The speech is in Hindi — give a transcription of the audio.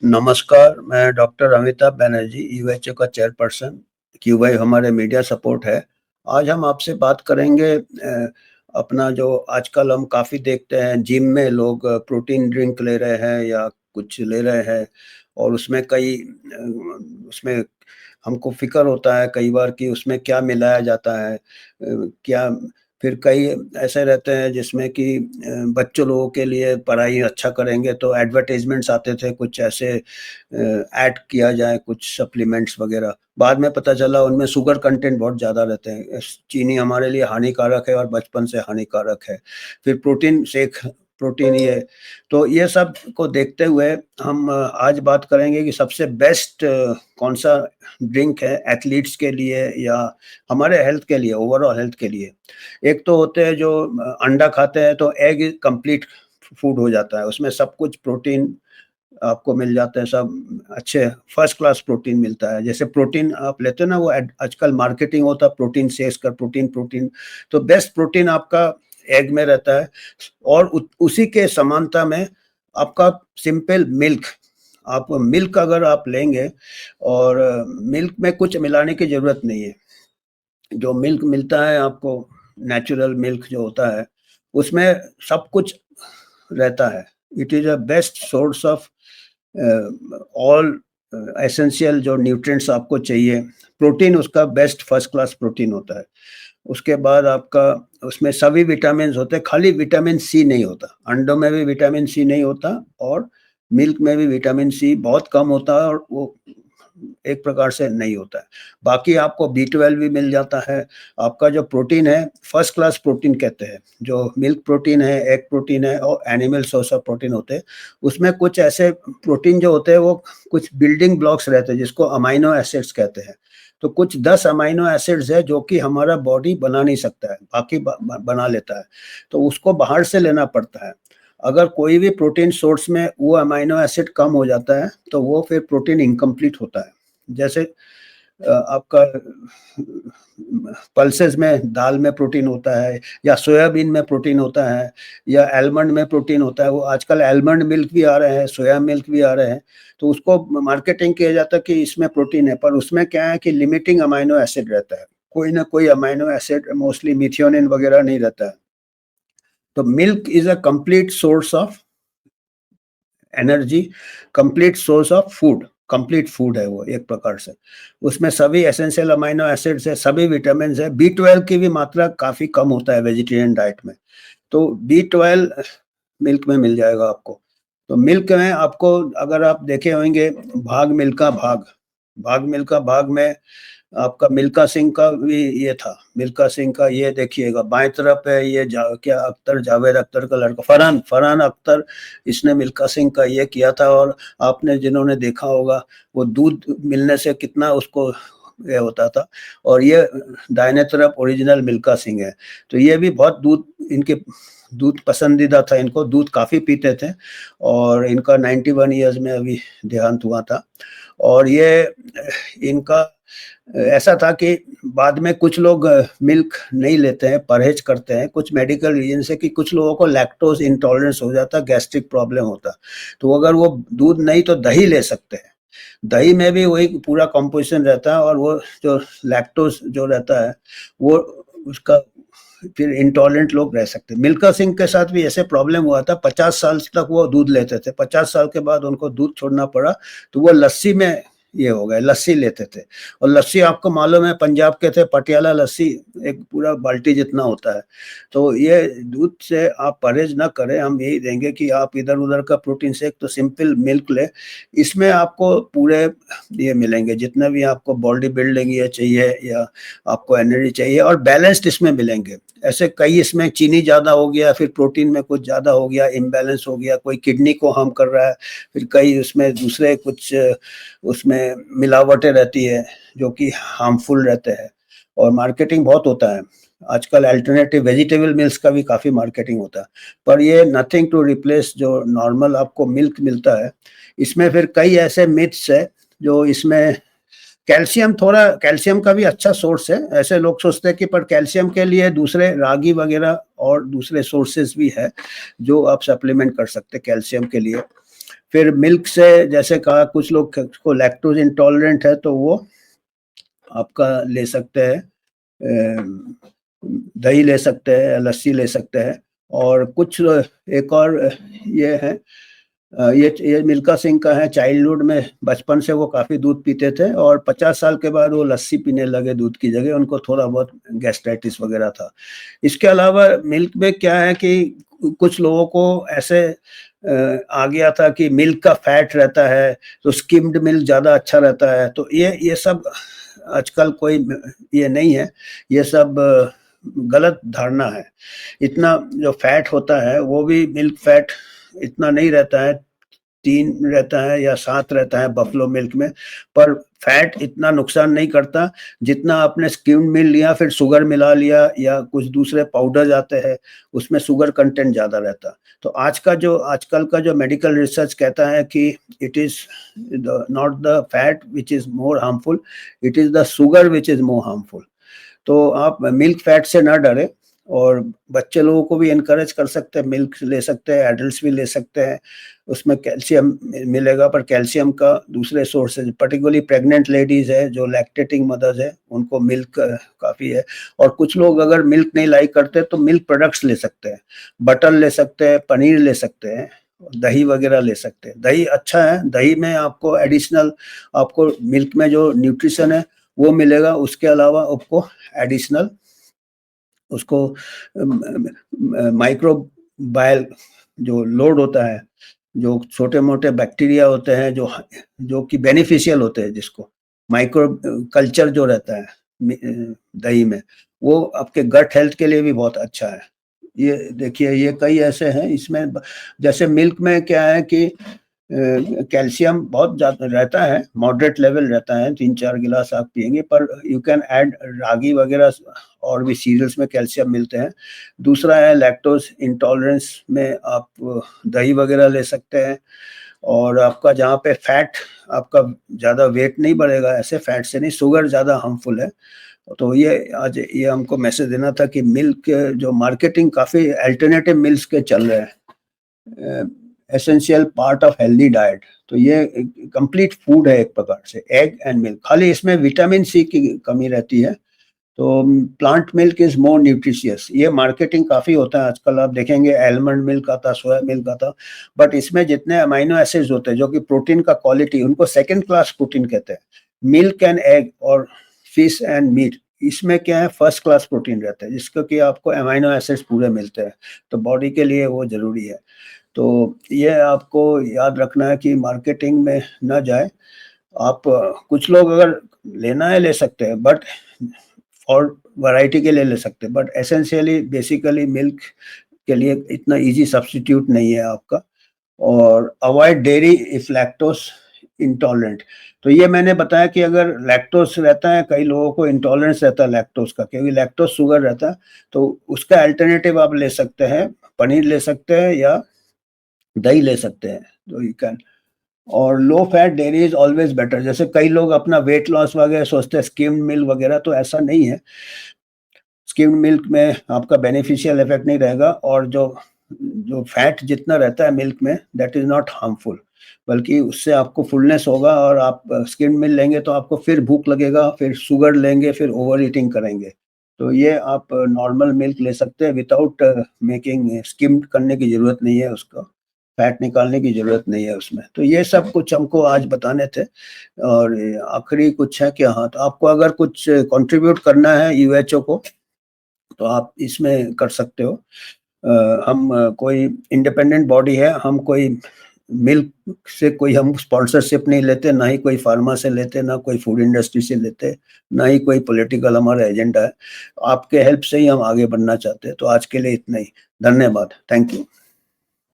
नमस्कार, मैं डॉक्टर अमिताभ बनर्जी, यूएचओ का चेयरपर्सन, क्यूबाई हमारे मीडिया सपोर्ट है। आज हम आपसे बात करेंगे अपना जो आजकल हम काफ़ी देखते हैं जिम में लोग प्रोटीन ड्रिंक ले रहे हैं या कुछ ले रहे हैं और उसमें उसमें हमको फ़िक्र होता है कई बार कि उसमें क्या मिलाया जाता है। क्या फिर कई ऐसे रहते हैं जिसमें कि बच्चों लोगों के लिए पढ़ाई अच्छा करेंगे तो एडवर्टाइज़मेंट्स आते थे कुछ ऐसे ऐड किया जाए कुछ सप्लीमेंट्स वग़ैरह। बाद में पता चला उनमें शुगर कंटेंट बहुत ज़्यादा रहते हैं। चीनी हमारे लिए हानिकारक है और बचपन से हानिकारक है। फिर प्रोटीन शेक प्रोटीन ये तो ये सब को देखते हुए हम आज बात करेंगे कि सबसे बेस्ट कौन-सा ड्रिंक है एथलीट्स के लिए या हमारे हेल्थ के लिए, ओवरऑल हेल्थ के लिए। एक तो होते हैं जो अंडा खाते हैं तो एग कंप्लीट फूड हो जाता है, उसमें सब कुछ प्रोटीन आपको मिल जाते हैं, सब अच्छे फर्स्ट क्लास प्रोटीन मिलता है। जैसे प्रोटीन आप लेते हो ना वो आजकल मार्केटिंग होता है प्रोटीन शेक्स का प्रोटीन, तो बेस्ट प्रोटीन आपका एग में रहता है और उसी के समानता में आपका सिंपल मिल्क, आप मिल्क अगर आप लेंगे और मिल्क में कुछ मिलाने की ज़रूरत नहीं है। जो मिल्क मिलता है आपको नेचुरल मिल्क जो होता है, उसमें सब कुछ रहता है। It is a best source of all essential जो न्यूट्रिएंट्स आपको चाहिए। प्रोटीन उसका बेस्ट फर्स्ट क्लास प्रोटीन होता है। उसके बाद आपका उसमें सभी विटामिन्स होते हैं, खाली विटामिन सी नहीं होता। अंडों में भी विटामिन सी नहीं होता और मिल्क में भी विटामिन सी बहुत कम होता है और वो एक प्रकार से नहीं होता है। बाकी आपको बी12 भी मिल जाता है। आपका जो प्रोटीन है, फर्स्ट क्लास प्रोटीन कहते हैं। जो मिल्क प्रोटीन है, एग प्रोटीन है और एनिमल सोर्स ऑफ प्रोटीन होते हैं। उसमें कुछ ऐसे प्रोटीन जो होते हैं वो कुछ बिल्डिंग ब्लॉक्स रहते हैं जिसको अमाइनो एसिड्स कहते हैं। तो कुछ 10 अमाइनो एसिड्स है जो कि हमारा बॉडी बना नहीं सकता है, बाकी बना लेता है। तो उसको बाहर से लेना पड़ता है। अगर कोई भी प्रोटीन सोर्स में वो अमाइनो एसिड कम हो जाता है, तो वो फिर प्रोटीन इनकम्प्लीट होता है। जैसे आपका पल्सेस में दाल में प्रोटीन होता है या सोयाबीन में प्रोटीन होता है या आलमंड में प्रोटीन होता है। वो आजकल आलमंड मिल्क भी आ रहे हैं, सोया मिल्क भी आ रहे हैं। तो उसको मार्केटिंग किया जाता है कि इसमें प्रोटीन है, पर उसमें क्या है कि लिमिटिंग अमाइनो एसिड रहता है। कोई ना कोई अमाइनो एसिड मोस्टली मेथियोनिन वगैरह नहीं रहता है। तो milk is a complete source of energy, complete source of food, complete food है वो एक प्रकार से। उसमें सभी एसेंशियल अमाइनो एसिड्स है, सभी विटामिन्स है। बी12 की भी मात्रा काफ़ी कम होता है वेजिटेरियन डाइट में। तो बी12 मिल्क में मिल जाएगा आपको। तो मिल्क में आपको अगर आप देखे होंगे भाग मिल्खा भाग, भाग मिल्खा भाग में आपका मिल्खा सिंह का भी ये था। मिल्खा सिंह का ये देखिएगा बाएँ तरफ है ये क्या अख्तर, जावेद अख्तर का लड़का फरहान फरहान अख्तर, इसने मिल्खा सिंह का ये किया था और आपने जिन्होंने देखा होगा वो दूध मिलने से कितना उसको ये होता था और ये दाहिने तरफ ओरिजिनल मिल्खा सिंह है। तो ये भी बहुत दूध पसंदीदा था, इनको दूध काफ़ी पीते थे और इनका 91 ईयर्स में अभी देहांत हुआ था। और ये इनका ऐसा था कि बाद में कुछ लोग मिल्क नहीं लेते हैं, परहेज करते हैं, कुछ मेडिकल रीज़न से कि कुछ लोगों को लैक्टोज़ इंटॉलरेंस हो जाता, गैस्ट्रिक प्रॉब्लम होता। तो अगर वो दूध नहीं तो दही ले सकते हैं। दही में भी वही पूरा कंपोज़िशन रहता है और वो जो लैक्टोज़ जो रहता है, वो उसका फिर इंटॉलरेंट लोग रह सकते हैं। मिल्खा सिंह के साथ भी ऐसे प्रॉब्लम हुआ था, 50 साल तक वो दूध लेते थे, 50 साल के बाद उनको दूध छोड़ना पड़ा, तो वो लस्सी में ये हो गए, लस्सी लेते थे। और लस्सी आपको मालूम है पंजाब के थे पटियाला लस्सी एक पूरा बाल्टी जितना होता है। तो ये दूध से आप परहेज ना करें, हम यही देंगे कि आप इधर-उधर का प्रोटीन शेक तो सिंपल मिल्क लें। इसमें आपको पूरे ये मिलेंगे जितने भी आपको बॉडी बिल्डिंग ये चाहिए या आपको एनर्जी चाहिए और बैलेंस्ड इसमें मिलेंगे। ऐसे कई इसमें चीनी ज़्यादा हो गया, फिर प्रोटीन में कुछ ज़्यादा हो गया, इम्बैलेंस हो गया, कोई किडनी को हार्म कर रहा है, फिर कई उसमें दूसरे कुछ उसमें मिलावटें रहती है जो कि हार्मफुल रहते हैं और मार्केटिंग बहुत होता है। आजकल अल्टरनेटिव वेजिटेबल मिल्क्स का भी काफ़ी मार्केटिंग होता है, पर ये नथिंग टू रिप्लेस जो नॉर्मल आपको मिल्क मिलता है। इसमें फिर कई ऐसे मिथ्स है जो इसमें कैल्शियम का भी अच्छा सोर्स है। ऐसे लोग सोचते हैं कि पर कैल्शियम के लिए दूसरे रागी वगैरह और दूसरे सोर्सेज़ भी है, जो आप सप्लीमेंट कर सकते हैं कैल्शियम के लिए। फिर मिल्क से जैसे कहा कुछ लोग को लैक्टोज इंटॉलरेंट है तो वो आपका ले सकते हैं, दही ले सकते हैं, लस्सी ले सकते हैं। और कुछ एक और ये है, ये मिल्खा सिंह का है, चाइल्डहुड में बचपन से वो काफ़ी दूध पीते थे और 50 साल के बाद वो लस्सी पीने लगे दूध की जगह, उनको थोड़ा बहुत गैस्ट्राइटिस वगैरह था। इसके अलावा मिल्क में क्या है कि कुछ लोगों को ऐसे आ गया था कि मिल्क का फैट रहता है तो स्किम्ड मिल्क ज़्यादा अच्छा रहता है, तो ये सब आजकल कोई ये नहीं है, ये सब गलत धारणा है। इतना जो फैट होता है वो भी मिल्क फैट इतना नहीं रहता है, 3 रहता है या 7 रहता है बफलो मिल्क में, पर फैट इतना नुकसान नहीं करता जितना आपने स्किम्ड मिल्क लिया फिर शुगर मिला लिया या कुछ दूसरे पाउडर्स आते हैं उसमें शुगर कंटेंट ज़्यादा रहता। तो आजकल का जो मेडिकल रिसर्च कहता है कि it is not the fat which is more harmful, it is the sugar which is more harmful. तो आप मिल्क फैट से ना डरें और बच्चे लोगों को भी एनकरेज कर सकते हैं, मिल्क ले सकते हैं, एडल्ट्स भी ले सकते हैं, उसमें कैल्शियम मिलेगा, पर कैल्शियम का दूसरे सोर्सेज, पर्टिकुलरली प्रेग्नेंट लेडीज है जो लैक्टेटिंग मदर्स है उनको मिल्क काफ़ी है। और कुछ लोग अगर मिल्क नहीं लाइक करते तो मिल्क प्रोडक्ट्स ले सकते हैं, बटर ले सकते हैं, पनीर ले सकते हैं, दही वगैरह ले सकते हैं। दही अच्छा है, दही में आपको एडिशनल, आपको मिल्क में जो न्यूट्रिशन है वो मिलेगा, उसके अलावा आपको एडिशनल उसको माइक्रोबायल जो लोड होता है, जो छोटे-मोटे बैक्टीरिया होते हैं जो कि बेनिफिशियल होते हैं, जिसको माइक्रो कल्चर जो रहता है दही में, वो आपके गट हेल्थ के लिए भी बहुत अच्छा है। ये देखिए ये कई ऐसे हैं इसमें जैसे मिल्क में क्या है कि कैल्शियम बहुत ज़्यादा रहता है, मॉडरेट लेवल रहता है, 3-4 गिलास आप पिएँगे, पर यू कैन ऐड रागी वगैरह और भी सीरियल्स में कैल्शियम मिलते हैं। दूसरा है लैक्टोज़ इंटॉलरेंस में आप दही वगैरह ले सकते हैं और आपका जहाँ पे फैट आपका ज़्यादा वेट नहीं बढ़ेगा, ऐसे फैट से नहीं, शुगर ज़्यादा हार्मफुल है। तो ये आज ये हमको मैसेज देना था कि मिल्क जो मार्केटिंग काफ़ी अल्टरनेटिव मिल्क्स के चल रहे हैं, essential part of healthy diet, तो ये कंप्लीट फूड है एक प्रकार से, एग एंड मिल्क, खाली इसमें विटामिन सी की कमी रहती है। तो plant milk is more nutritious, ये मार्केटिंग काफ़ी होता है आजकल, आप देखेंगे आलमंड मिल्क आता, सोया मिल्क आता, बट इसमें जितने अमाइनो एसिड्स होते हैं जो कि प्रोटीन का क्वालिटी, उनको सेकेंड क्लास प्रोटीन कहते हैं। मिल्क एंड एग और फिश एंड मीट, इसमें क्या है फर्स्ट क्लास प्रोटीन रहता है जिसको कि आपको अमाइनो एसिड्स पूरे मिलते हैं, तो बॉडी के लिए वो ज़रूरी है। तो ये आपको याद रखना है कि मार्केटिंग में ना जाए आप। कुछ लोग अगर लेना है ले सकते हैं, बट और वैरायटी के लिए ले सकते हैं, बट एसेंशियली बेसिकली मिल्क के लिए इतना इजी सब्स्टिट्यूट नहीं है आपका। और avoid dairy if lactose intolerant, तो ये मैंने बताया कि अगर लैक्टोज रहता है, कई लोगों को इंटॉलरेंस रहता है लैक्टोज का, क्योंकि लैक्टोज शुगर रहता है, तो उसका अल्टरनेटिव आप ले सकते हैं, पनीर ले सकते हैं या दही ले सकते हैं, तो यू कैन। और low fat dairy is always better, जैसे कई लोग अपना वेट लॉस वगैरह सोचते हैं स्किम्ड मिल्क वगैरह, तो ऐसा नहीं है। स्किम्ड मिल्क में आपका बेनिफिशियल इफेक्ट नहीं रहेगा, और जो जो फैट जितना रहता है मिल्क में दैट इज नॉट हार्मफुल, बल्कि उससे आपको फुलनेस होगा, और आप स्किम्ड मिल्क लेंगे तो आपको फिर भूख लगेगा, फिर शुगर लेंगे, फिर ओवर ईटिंग करेंगे। तो ये आप नॉर्मल मिल्क ले सकते हैं विदाउट मेकिंग, स्किम्ड करने की ज़रूरत नहीं है, उसका फैट निकालने की ज़रूरत नहीं है उसमें। तो ये सब कुछ हमको आज बताने थे। और आखिरी कुछ है कि हाँ, तो आपको अगर कुछ कंट्रीब्यूट करना है यूएचओ को तो आप इसमें कर सकते हो। हम कोई इंडिपेंडेंट बॉडी है, हम कोई मिल्क से कोई हम स्पॉन्सरशिप नहीं लेते, ना ही कोई फार्मा से लेते, ना कोई फूड इंडस्ट्री से लेते, ना ही कोई पॉलिटिकल हमारा एजेंडा है। आपके हेल्प से ही हम आगे बढ़ना चाहते हैं। तो आज के लिए इतना ही, धन्यवाद, थैंक यू।